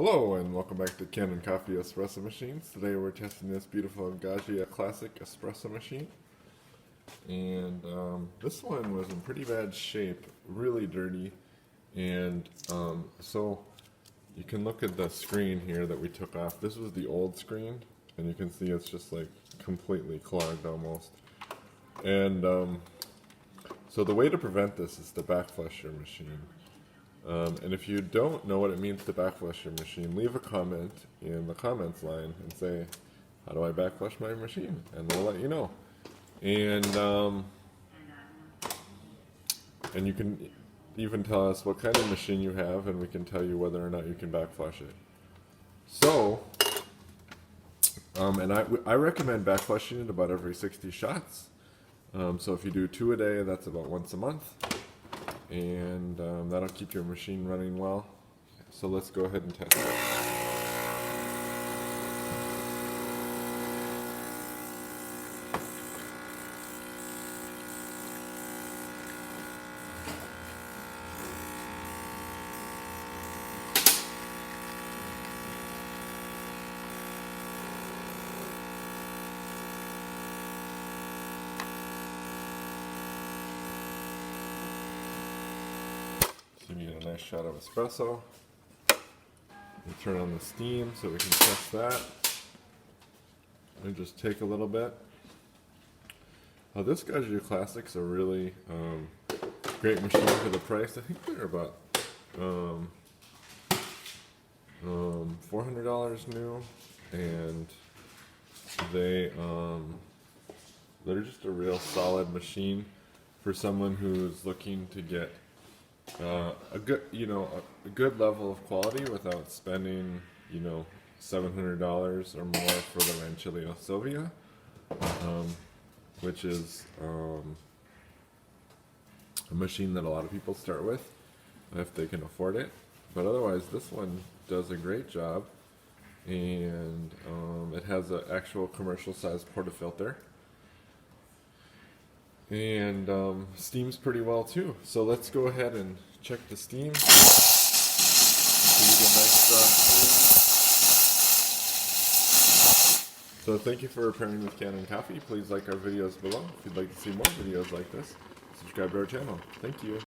Hello and welcome back to Kanen Coffee Espresso Machines. Today we're testing this beautiful Gaggia classic espresso machine. And this one was in pretty bad shape, really dirty. And so you can look at the screen here that we took off. This was the old screen, and you can see it's just like completely clogged almost. And so the way to prevent this is to backflush your machine. And if you don't know what it means to backflush your machine, leave a comment in the comments line and say, how do I backflush my machine? And we'll let you know. And you can even tell us what kind of machine you have, and we can tell you whether or not you can backflush it. So, and I recommend backflushing it about every 60 shots. So if you do 2 a day, that's about once a month. And that'll keep your machine running well. So let's go ahead and test it. So you get a nice shot of espresso. We turn on the steam so we can test that. And just take a little bit. This Gaggia Classic's a really great machine for the price. I think they're about $400 new, and they're just a real solid machine for someone who's looking to get a good level of quality without spending, $700 or more for the Ranchilio Sylvia, which is a machine that a lot of people start with if they can afford it. But otherwise, this one does a great job, and it has an actual commercial size portafilter. And steams pretty well too. So let's go ahead and check the steam. So you get nice strong steam. So thank you for pairing with Kanen Coffee. Please like our videos below. If you'd like to see more videos like this, subscribe to our channel. Thank you.